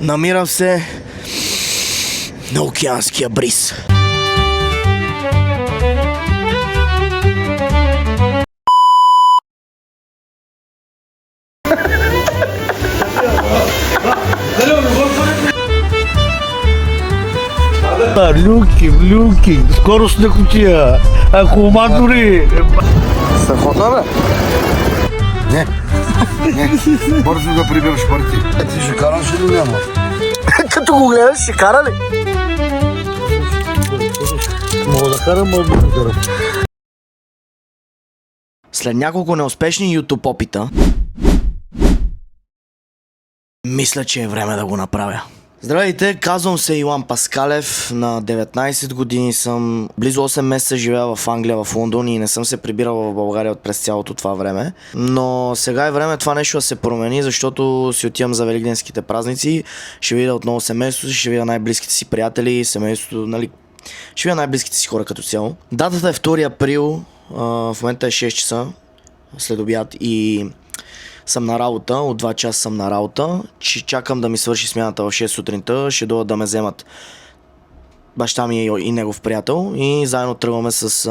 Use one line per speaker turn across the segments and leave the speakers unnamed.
Намирам се на океанския бриз.
Люки, скоростна кутия, акумулатори.
Страхотно, бе?
Не. Бързо да прибереш парти. Ти ще караш или няма?
Като го гледаш, ще кара ли?
Мога да карам, мога да карам.
След няколко неуспешни YouTube опита, мисля, че е време да го направя. Здравейте, казвам се Илан Паскалев, на 19 години съм, близо 8 месеца живея в Англия, в Лондон и не съм се прибирал в България през цялото това време. Но сега е време това нещо да се промени, защото си отивам за великденските празници, ще видя отново семейството си, ще видя най-близките си приятели, семейството, нали, ще видя най-близките си хора като цяло. Датата е 2 април, в момента е 6 часа след обяд и съм на работа, от 2 часа съм на работа, чакам да ми свърши смяната в 6 сутринта, ще дойдат да ме вземат баща ми и негов приятел и заедно тръгваме с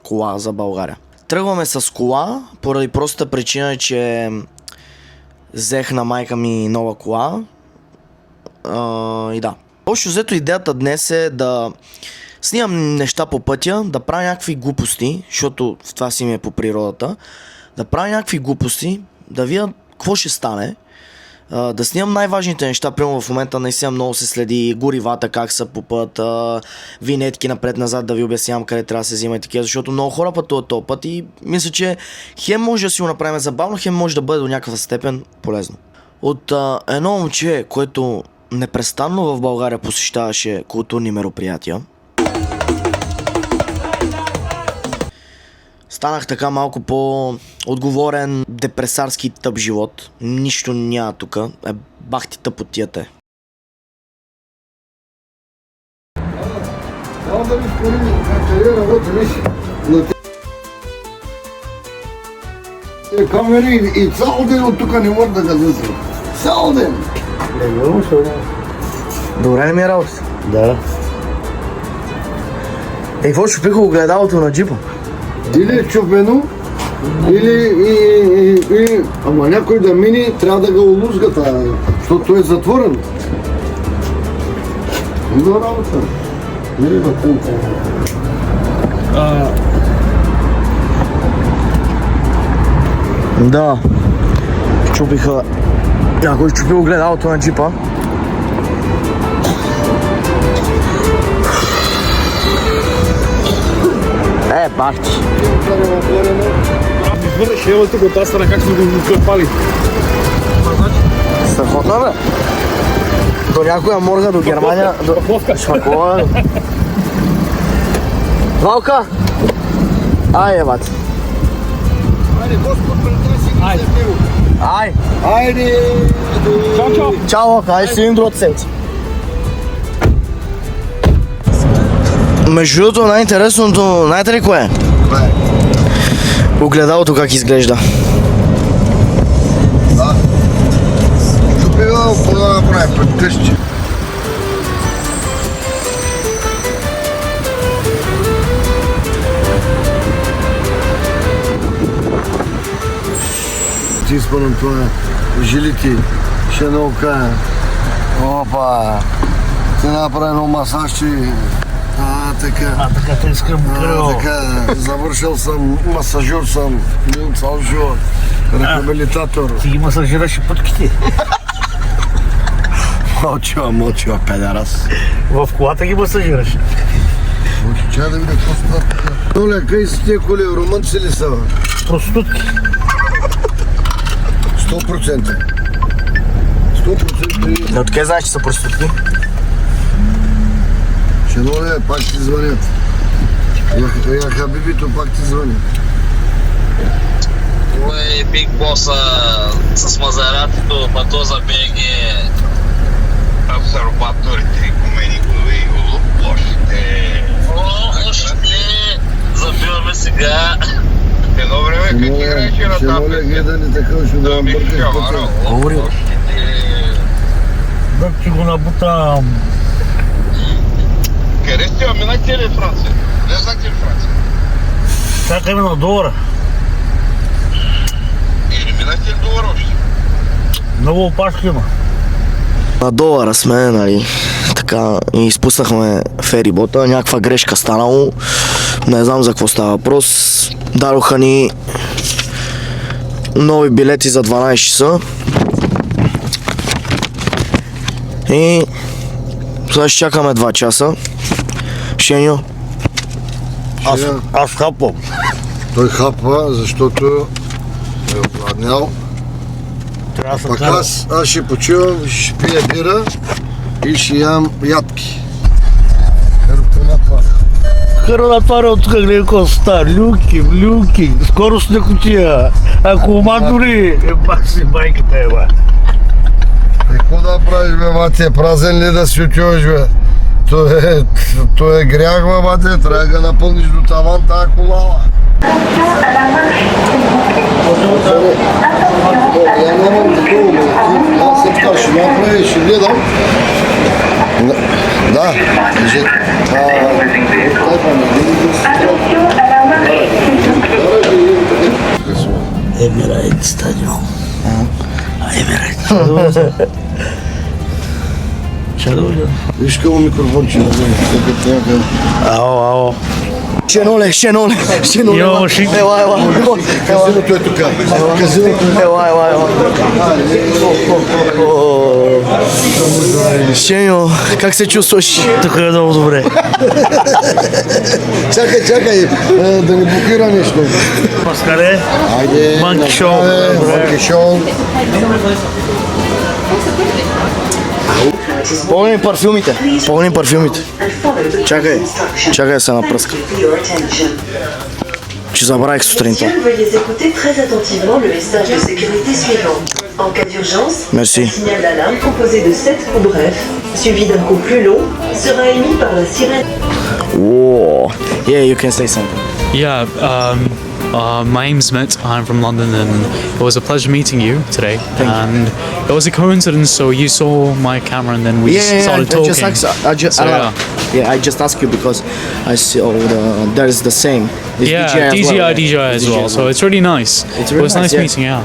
кола за България. Тръгваме с кола поради простата причина, че взех на майка ми нова кола и да. Общо взето идеята днес е да снимам неща по пътя, да правя някакви глупости, защото в това си ми е по природата, да правя някакви глупости, да видя какво ще стане, да снимам най-важните неща. Примерно в момента наистина много се следи горивата, как са по път, винетки напред-назад, да ви обяснявам къде трябва да се взима и такива, защото много хора пътуват този път и мисля, че хем може да си го направим забавно, хем може да бъде до някаква степен полезно. От едно момче, което непрестанно в България посещаваше културни мероприятия, станах така малко по-отговорен, депресарски тъп живот. Нищо няма тука. Бах ти тъпотията е.
Камери и цял ден от тук не може да го засим. Цял ден.
Добре ли ми е работа?
Да.
Какво ще пиха огледалото на джипа?
Или е чупено, или ама някой да мини, трябва да го улузгат, защото той е затворен. До работа. Мини да тънка.
Да. Чупиха. Някой чупи огледалото на джипа. Бах ти.
Извърнеш елата го тази страна, как сме го клепали.
Страхотно, бе. До някоя морга, до Германия, до Шмакова. Валка! Айде, бати.
Айде, Господ, предай си ги се пиво.
Ай!
Айде!
Чао, чао!
Чао, Валка, айде ще видим другата седмица. Между другото, най-интересното, знаете ли кое е?
Кое е?
Огледалото как изглежда.
Да. Чупила, какво да направи пред къщи. Ти изпълням това, жилити, ще наука. Опа! Ти направи едно масаж, така.
Така те искам кръво.
Така, завършил съм, масажур съм, бил цял живот, рехабилитатор.
Ти ги масажираш и пътките.
Мълчива, педерас.
В колата ги масажираш.
Чай да видя какво става така. Толя, къй си тия коли, румънци ли са?
Проститутки.
100%. 100%.
Не откъде знаеш, че са проститутки?
Чиноле, пак ти звънят. Я Хабибито пак ти звъни.
Кой е биг боса с Мазератито, Матоза БГ, обсерваторите, гумени глави и лошите. Лошите! Забиваме сега. Едно време как играеше на
Чиноле, гледани така, ще да бъркаш пътя.
Говори.
Как ти го набутам?
Къде сте? Минахте ли Франция? Влезнахте ли Франция?
Чакаме на долара.
Или минахте ли долар още?
Много опашки има.
На долара сме, нали, така, и изпуснахме ферибота, някаква грешка станало, не знам за какво става въпрос, дадоха ни нови билети за 12 часа и сега ще чакаме 2 часа. Шеньо,
Аз хапвам.
Той хапва, защото е опладнял.
Трябва да се
Пак
кара.
аз ще почивам, ще пия бира и ще ям ядки.
Хърна отваря от тук, гледай какво става. Люки. Скоростна кутия. Акумулатори. Бах си майката е, ба.
Какво да правиш, бе, мате? Празен ли да си отиваш, бе? То е грях, бе, мате. Трябва да ga напълниш до таван тая кола. Я нямам такова, аз се така, ще направя, ще гледам. Да, кажи.
Емирайт стадион. Емирайт. Чадоля.
Виж какво микрофонче на мен.
Ао.
Шеноле,
Йо, шик.
ела,
Казиното е тук. Казиното е
ела. Шеньо, как се чувстваш?
Тук е много добре.
Чакай, да не блокира нещо.
Паскале.
Айде,
Манки шоу.
Манки шоу.
Помним парфюмите. Чакай да се напръска. Че забравих сутринта.
Veuillez écouter très attentivement le message de sécurité suivant. En cas d'urgence,
Merci.
un signal d'alarme composé de 7 coups brefs, suivi d'un coup plus long, sera émis par la sirène.
Whoa. Yeah, you can say something.
Yeah, my name's Mitt. I'm from London, and it was a pleasure meeting you today. And it was a coincidence, so you saw my camera, and then we started talking.
I just asked you because I see there is the same. It's
DJI as well. So it's really nice.
It's
It
really
was
nice,
nice
yeah.
meeting you.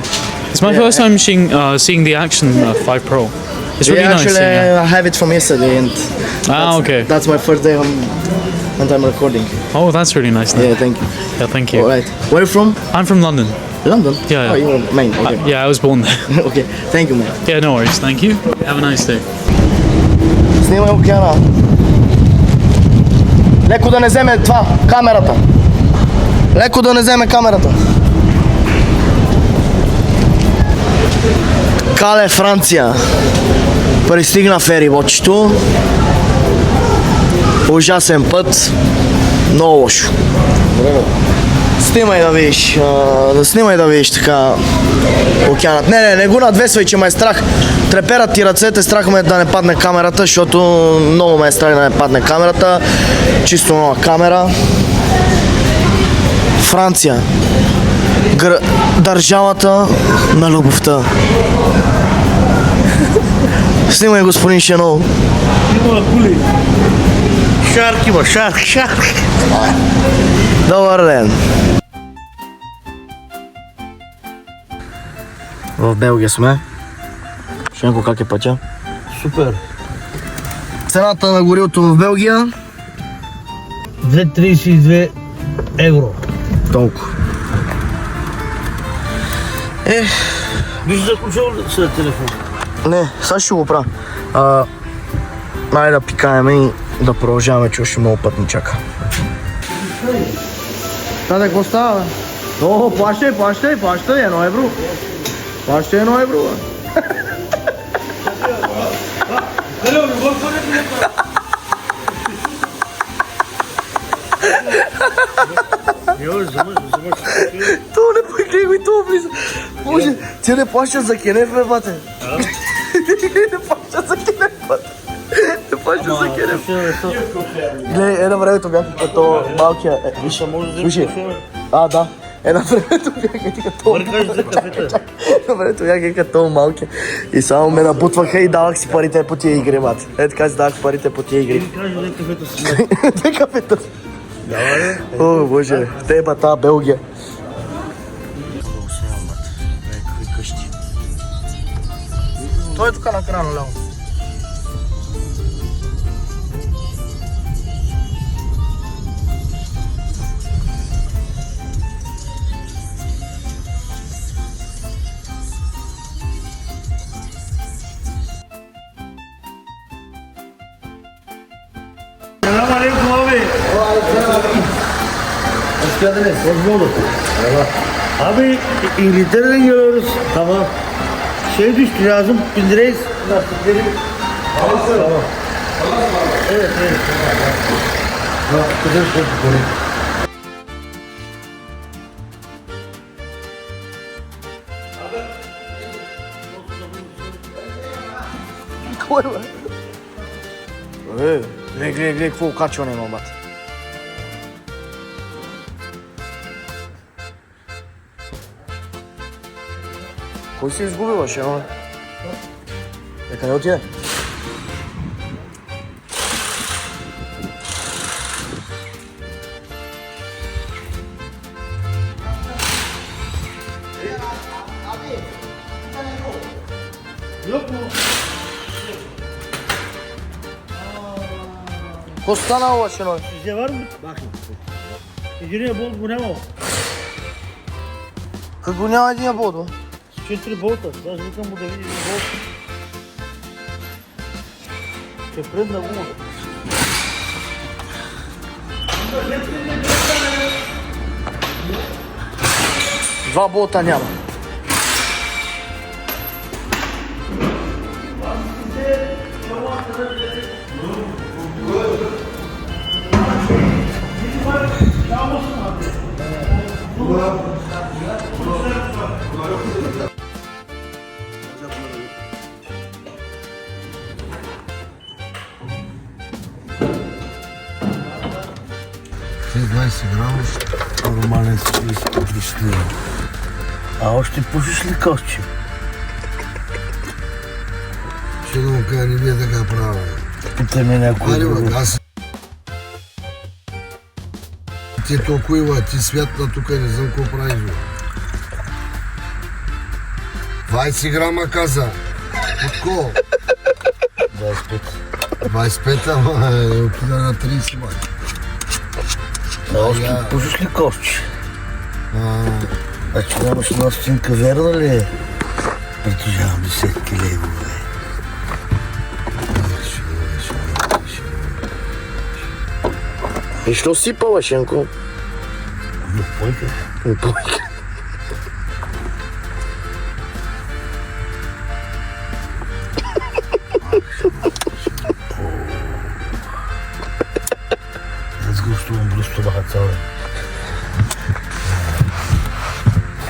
It's my first time seeing the Action 5 Pro. It's really nice.
Actually,
Yeah.
I have it from yesterday, and
Okay.
that's my first day and I'm recording.
Oh, that's really nice. Then.
Yeah, thank you.
Yeah, thank you.
All right. Where are you from?
I'm from London.
London.
Yeah.
Oh, you're Maine. Okay.
Yeah, I was born there.
Okay. Thank you, man.
Yeah, no worries. Thank you. Have a nice day.
Снимай океана. Леко да не вземе това, камерата. Кале, Франция. Пристигна фериботчето. Ужасен път. Много лошо. Снимай да видиш така океанът. Не го надвесвай, че ме е страх. Треперат ти ръцете, страх ме е да не падне камерата, защото много ме е страх да не падне камерата. Чисто нова камера. Франция. Държавата на любовта. Снимай, господин Шено.
Има кули. Шарк.
Добър ден. В Белгия сме. Шенко, как е пътя?
Супер.
Цената на горивото в Белгия?
2,32 евро.
Толкова.
Виж заключил ли се телефон?
Не, сега ще го правя. Айде да пикаем и да продължаваме, че още много път ни чака. Таде, какво става, бе? О, плащай, 1 евро. Плащай 1 евро, бе. Това не пъкли го и това влиза. Боже, ти не плащаш за кенеф, бе, бате. Не плащаш за кенеф, бате. Не плащаш за кенеф. Гледай, едно времето бях като малкия. Виж, да. на времето бяха като...
Бъркаш за кафета.
На времето бяха като малки. И само ме набутваха и давах си парите по тия игри, мат. Така си давах парите по тия игри.
Кажи за кафета си.
Те кафета.
Давай.
О, боже, те ба тази Белгия. Какви къщи. Той е тук на края наляво.
Selam aleyküm abi.
Hoş geldiniz.
Hoş bulduk. Abi İngiltere'den geliyoruz. Tamam. Şey düştü lazım. Bindireyiz. Lastikleri. Tamam. Evet.
Güzel şey koy.
Кой бе? Гледай, какво окачване има, бат. Кой си изгубил, бе, шено? Къде отиде? Какво станало, бе, шено?
Sizce var mı? Bakın. Единия болт го няма.
Как го няма един бот, бе?
С 4 болта. Аз викам му да види един болт. Ще предна гумата.
Два болта няма.
Ти 20 грама.
Нормален си пришли. А още пушиш ли костче?
Ще да му кажа, не вие така правя.
Питай ме някой
Айде,
друго.
бе, аз... Ти толкова има, ти светла тук, не знам какво правиш, бе. 20 грама каза. Отко?
25.
25, ама отида на 30, май.
А още пушиш ли костче?
А,
Значи нямаш една стинка, верна ли е? Притежавам десетки левове.
И що сипа, бе, Шенко?
Но пойка. Аз го оставам просто да хацава.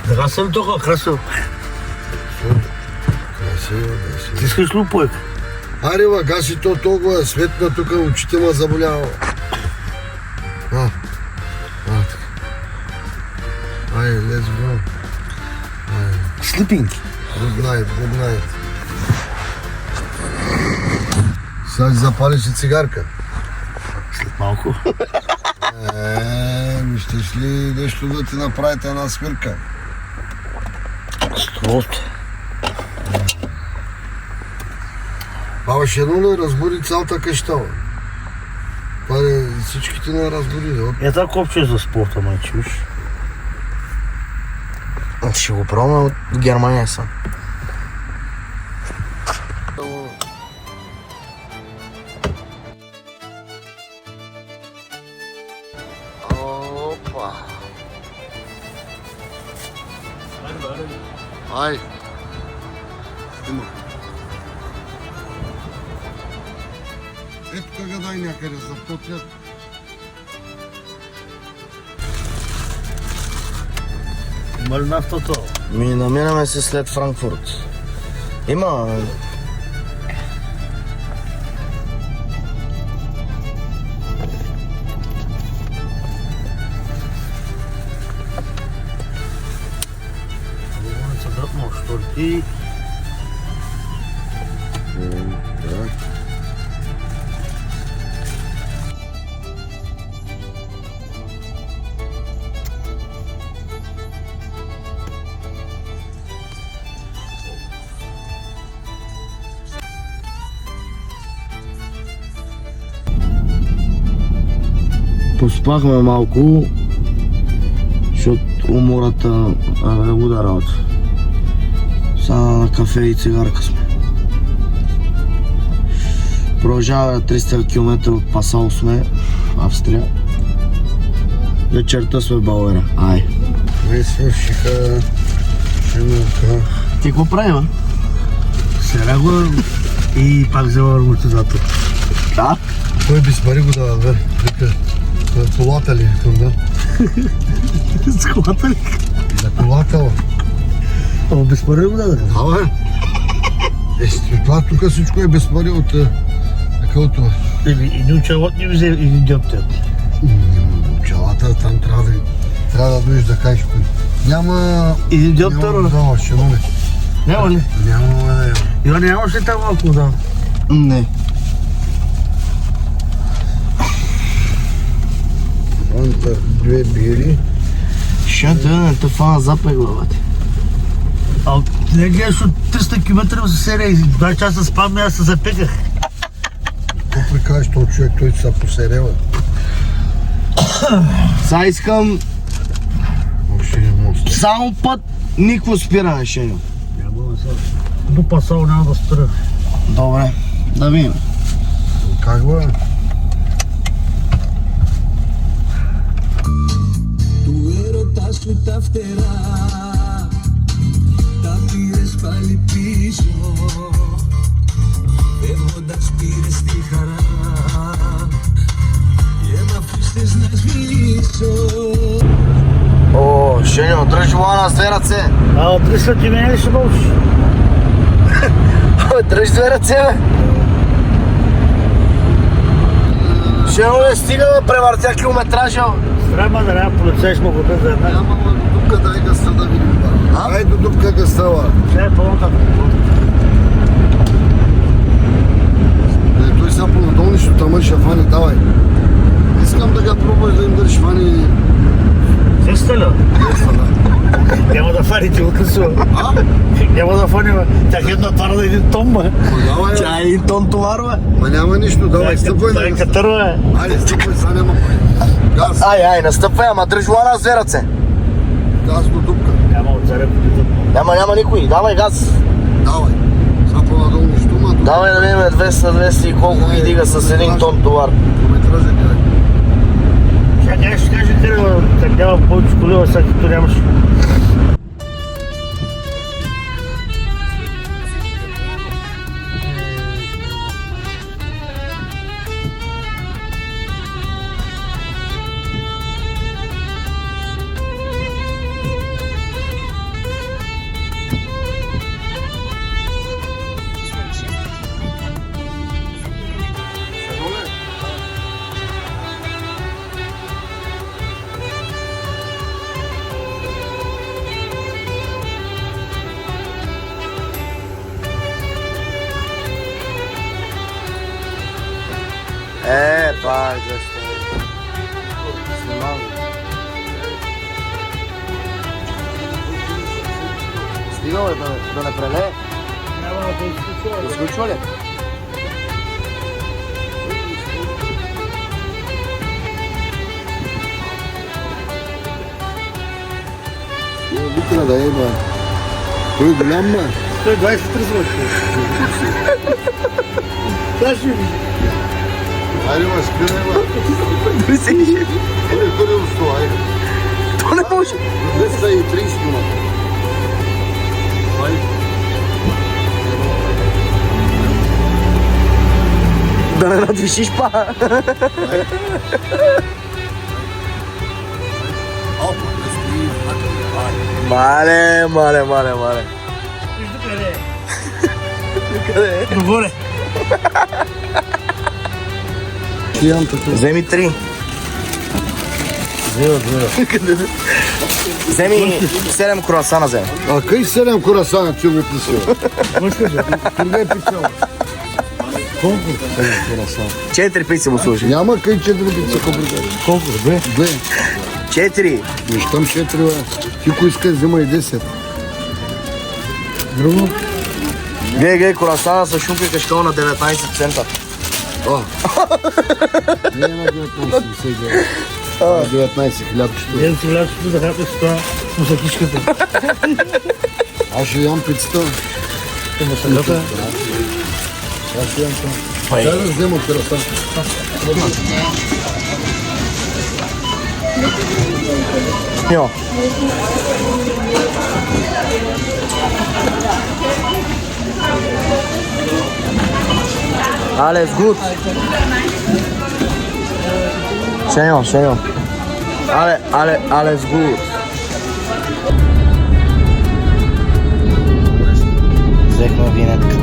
Така съм тук, красиво.
красиво, красиво.
Ти искаш ли пойка?
Аре, бе, гаси то толкова светна тук, очите ме заболява. Така. Айде, let's go.
Слипинг.
Good night, good night. Сега ще запалиш и цигарка.
След малко.
Щеш ли нещо да ти направите една свирка?
Стволте.
Баба, ще едно не разбуди цялата къща, бе. Това е всичките не разбуди, бе.
Е така копче за спорта, май чуш.
Ще го пробвам, от Германия съм. Опа.
Ай. Има. Ето как дай някъде за потят.
Има ли нафтата?
Намираме се след Франкфурт. Има...
И
Поспахме малко, защото умората е луда работа. Сега на кафе и цигарка сме. Продължаваме на 300 км от Пасау сме, Австрия. Вечерта сме в България. Ай.
Ай, свършиха шиналка.
Ти какво правим, а?
сега го и пак взема амортизатор.
Да?
Той без пари го дава, бе. Вика, колата ли? Викам, да.
С колата ли?
За колата, бе.
Ама без пари го даде.
Да, бе. Това тук всичко е без пари от такълто.
Един чалот не взе един дьоптер.
Пчелата там трябва да дойдеш да кажеш кои. Няма...
Един дьоптер,
Няма да дава, ще номе.
няма ли?
Няма да има.
Йо, нямаш ли там малко да?
Не.
Фанта, 2 бири.
Ще не те фана запек главата.
А не гледаш от 300 км за серия и 2 часа спам и аз се запеках.
Какво прикажеш този човек, той се посерева?
Сега искам
Въобще не мога да се.
само път, никакво спиране ще няма.
Няма да се. До Пасау няма да спра.
Добре, да видим.
Как бе?
Του έρωτα σου τα φτερά τα πήρες πάλι πίσω φεύγοντας πήρες τη χαρά και μ' αφήστες να σβήσω.
О, Шеньо, дръж вола с две ръце.
А от 300 ти мене ли ще научиш?
Дръж две ръце, бе. Шеньо, не стига да превъртя километража.
Трябва да няма полицай, ще му го за една.
Няма до дупка, дай гъста да видим. Ай до дупка гъста, бе.
Сега е пълната.
Той сега по-надолу нищо, тама ще фани, давай. Искам да ga пробваш да им държиш фани.
Сеста ли? Няма да фани ти откъсва. Няма да фани, бе. Тях една пара да един тон, бе.
Давай,
Тя е един тон товар, бе.
ма няма нищо, давай, стъпвай на
Дай
гъста.
катър, бе.
Айде, стъпвай, сега няма пари. Газ,
Ай, настъпвай, ама дръж вола с две ръце.
газ до дупка.
Няма от зареб.
Няма никой, давай газ.
Давай. Сега по-надолу нищо, ма до
Давай да видим 200 и колко ги дига с един тон товар.
километража гледай.
Сега ще кажа къде, бе. Няма повече колива, сега като нямаш.
Пак да стои. Снимам. Стига, бе, да не прелее.
Няма да изключва.
Изключва ли?
Литра да е, бе. Той е голям, бе.
Той 23 срочно. Сега ще видиш.
Айде, бе, спирай, бе.
Дори се ниже.
Къде до 100, айде.
То не може.
230 минути. Айде.
Да не надвишиш па.
Опа, да стои, айде.
Мале.
Виж до къде е.
Къде е?
Догоре.
Янтата.
Вземи 3.
Взема.
Вземи 7 круасана, вземи.
А къй 7 курасана ти го писал? Къде е писал? Колко 7 курасана?
4 пици му служи.
Няма къй 4 пица, колко? 2.
4.
Виждам 4, бе. Ти ко искаш, взема и 10. Друго?
Гледай, круасана с шунка и кашкал на 19 цента.
Не на 19, 19 хиляда ще.
Ден си влязото да хапеш това мусакишката.
Аз ще ям пицата.
Мусаката.
Аз ще ям това. Дай да взема курасана.
Йо. Alles gut. Senor. Alles gut. Взехме винетката.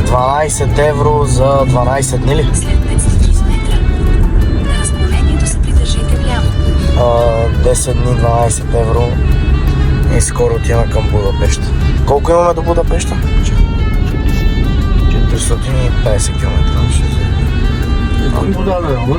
€12 за 12 дни ли?
След 500 метра. На разклонението се придържайте вляво.
10 дни, €12 и скоро отиваме към Будапеща. Колко имаме до Будапеща? 450 км.
Кой му даде, ама?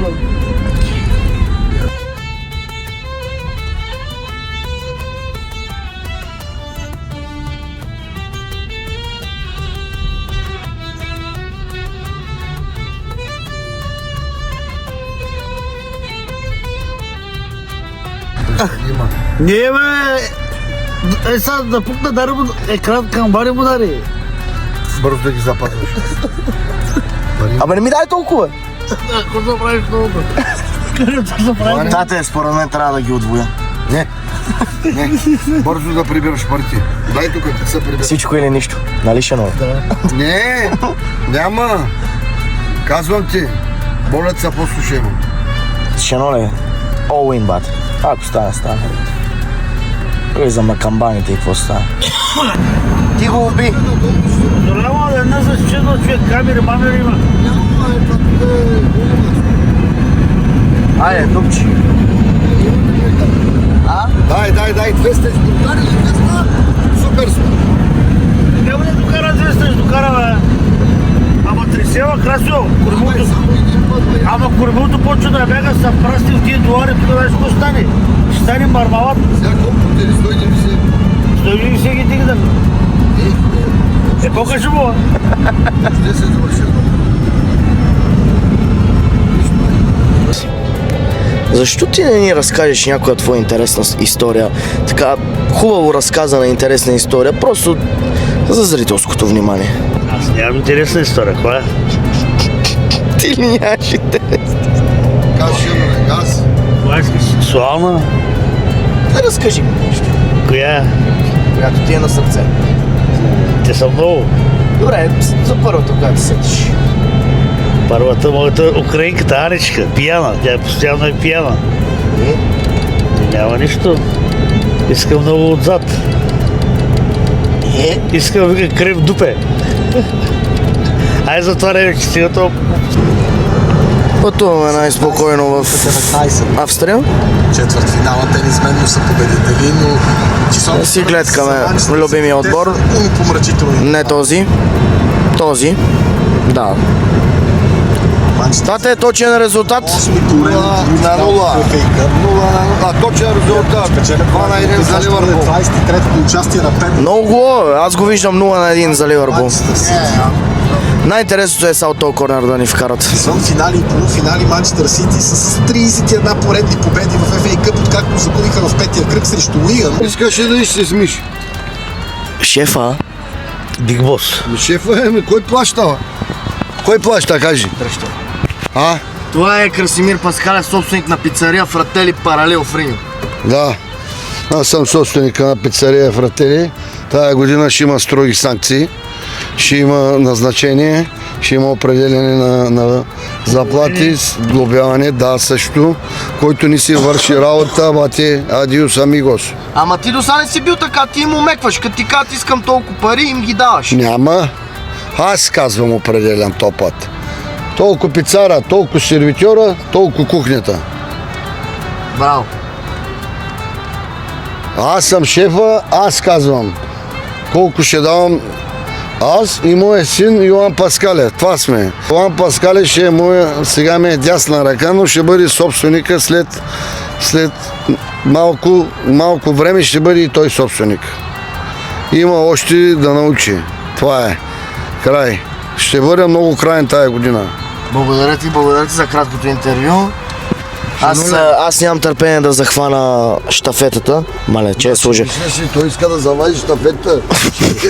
Не, бе! Е, сега да пукна дари му екран към бари му дари.
Бързо да ги запазваш.
Абе не ми дай толкова!
Ако да правиш много бе. Където да правиш?
Тате, според мен трябва да ги отвоя.
Не. Бързо да прибираш парите. Дай тук да се прибираш.
Всичко или нищо. Нали ще нови?
Не, няма. Казвам ти. Болят се послушай му.
Ще нови. All win, бат. Ако стане. Влизам на камбаните и какво стане. Ти го уби.
Здраво, една защитна човек, камери, мамери има.
Айде, дупчи.
Дай, 200 изкарали, 200. Супер сме.
Няма не докара 200, ще докара, бе. Ама тресева красиво, кормото. Ама кормото почва да бяга, са прасти в тия долари, тук знаеш какво стане? Ще стане мармалат.
Сега колко те ли 190?
190 ги дигна. Покажи му.
Ще се завърши.
Защо ти не ни разкажеш някоя твоя интересна история? Така хубаво разказана интересна история, просто за зрителското внимание.
Аз нямам интересна история, кога е?
Ти ли нямаш интерес?
Кажи, газ.
Кога е сексуална?
Да разкажи ми нещо,
Коя?
която ти е на сърце.
Те са много.
Добре, за първото, когато сетиш.
Първата моята украинката Анечка, пияна. Тя постоянно е пияна. Няма нищо. Искам много отзад. Искам, вика, крем дупе. Ай, затваряй, че стига толкова.
Пътуваме най-спокойно в Австрия.
Четвъртфинала те неизменно са победители, но
Да си гледкаме любимия отбор. Не този. Този. Да. Това е точен резултат.
0-0. А точен резултат. 2-1 за Ливърпул.
23-то участие на 5.
Много голове. Аз го виждам 0-1 за Ливърпул. Най-интересното е Саут този корнер да ни вкарат.
Извън финали и полуфинали Манчестър Сити с 31 поредни победи в FA Cup, откакто загубиха в петия кръг срещу Уиган.
Искаш ли да се смиш?
Шефа.
Биг бос.
Шефа, кой плаща? Кой плаща, кажи? А?
Това е Красимир Паскалев, собственик на пицария Фрателли Паралел в Рим.
Да. Аз съм собственика на пицария Фрателли. Тая година ще има строги санкции. Ще има назначение, ще има определене на заплати, глобяване, да, също. Който не си върши работа, бате, адиос амигос.
Ама ти до сега не си бил така, ти им умекваш, като ти казват искам толкова пари, им ги даваш.
Няма. Аз казвам определен топът. Толкова пицара, толкова сервитьора, толкова кухнята.
Браво.
Аз съм шефа, аз казвам колко ще давам аз и моят син Йоан Паскале. Това сме. Йоан Паскале ще е моя, сега ми е дясна ръка, но ще бъде собственика след малко време ще бъде и той собственик. Има още да научи. Това е. Край. Ще бъде много краен тая година.
Благодаря ти за краткото интервю. Аз нямам търпение да захвана щафетата. Мале, че я сложа.
Той иска да завади щафетата.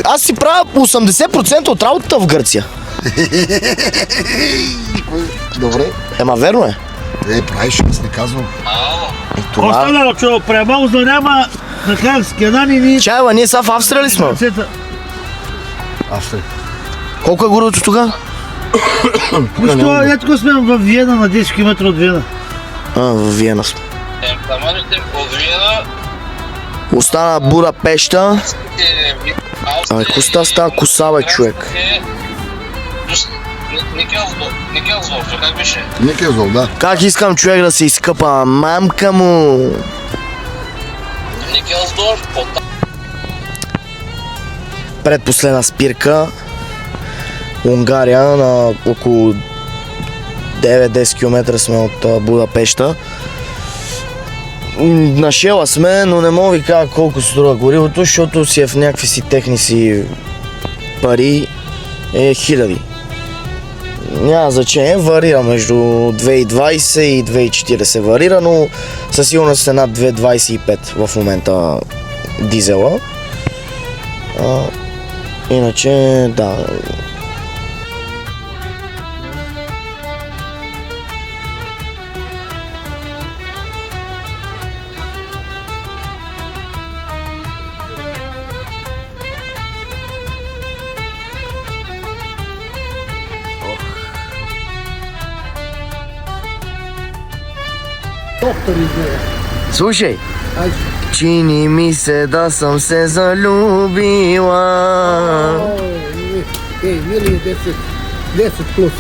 Аз си правя 80% от работата в Гърция.
Добре.
Ема верно е.
Правиш, аз не казвам.
Това...
Останало, че прямо за няма на как скенани ни...
Чайва, ние са в Австрия ли сме?
Австрия.
Колко е гордото тук?
Ето сме в Виена, на 10 км от Виена.
В Виена сме.
От Виена.
Остана Будапешта. Коста става коса, бе, човек.
Никелсдорф, как беше?
Никелсдорф, да.
Как искам човек да се изкъпа, мамка му.
Никелсдорф,
Предпоследна спирка. Унгария, на около 9-10 км сме от Будапешта. На Шела сме, но не мога ви кажа колко струва горивото, защото си е в някакви си техни си пари е хиляди. Няма значение, варира между 2,20 и 2,40 варира, но със сигурност е над 2,25 в момента дизела. Иначе, да. Слушай, чини ми се да съм се залюбила.
Мили 10 плюс.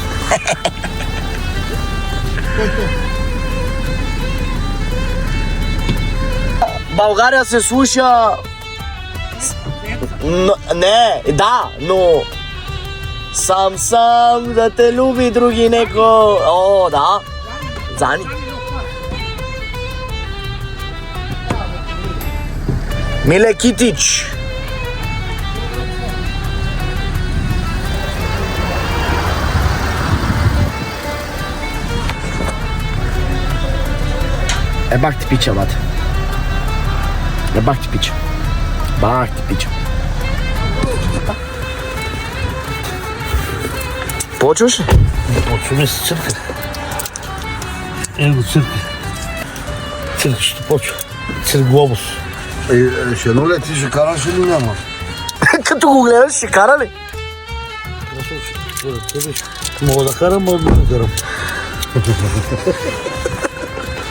България се слуша... Не, да, но... Сам да те люби други неко... О, да. Зани. Миле Китич. Бах ти пича, бате. Бах ти пича. Бах ти пича. Почваш ли?
Почваме с цирка. Ето цирка. Цирка ще почва. Цирк глобус.
Ще едно ли ти ще караш или няма?
Като го гледаш, ще кара ли?
Мога да карам, мога да не карам.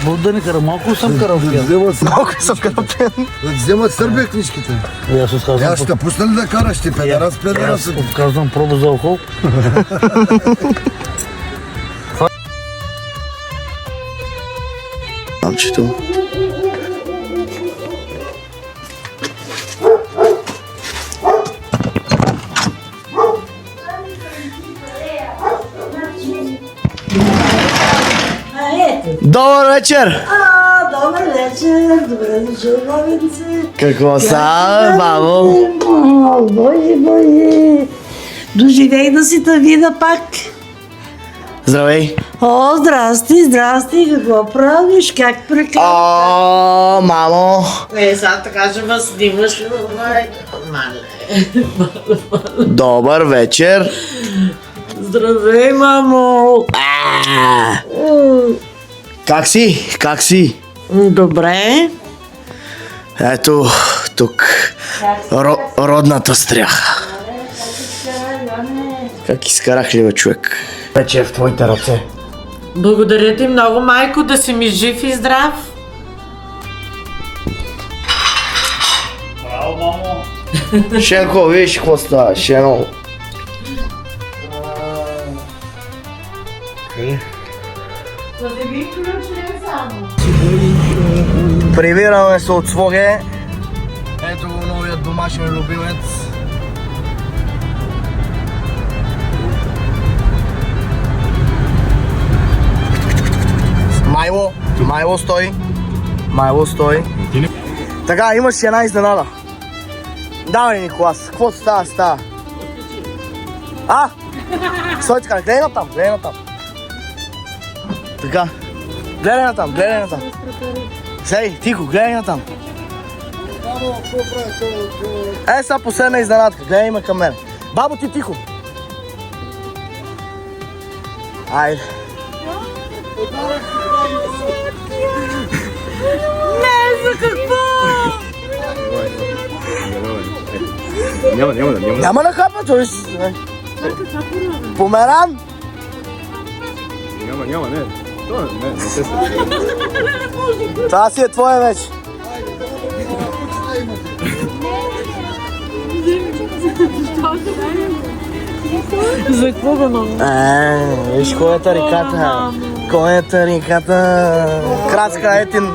Мога да не карам, малко съм карал в пиян.
Малко съм карал пиян.
Да вземат Сърбия книжките.
Аз отказвам.
Аз ще пусна ли да караш ти, педерас?
Отказвам проба за алкохол.
Мамчето. Добър вечер!
Добър вечер! Добре дошъл, бабенце!
Какво са, бабо?
Боже! Доживей да си те видя пак!
Здравей!
О, здрасти! Какво правиш? Как прекараш?
О, мамо!
Сега така ще ме снимаш. Мале!
Добър вечер!
Здравей, мамо!
Как си?
Добре.
Ето, тук, родната стряха. Как изкарах ли, бе, човек? Вече е в твоите ръце.
Благодаря ти много, майко, да си ми жив и здрав.
Браво, мамо!
Шенко, виж какво става, Шено. Прибираме се от Своге. Ето го новият домашен любимец. Майло стои. Майло стои. Така, имаш една изненада. Давай, Николас, какво става? А? Стой така, гледай натам. Така. Гледай натам. Сей, тихо, гледай натам. Сега последна изненадка, гледай ме към мен. Бабо, ти тихо. Айде. Няма да хапа, той си... Померан?
Няма, не. Не се
Това си е твое вече.
За какво го много?
Виж кой е тариката. Краска етин.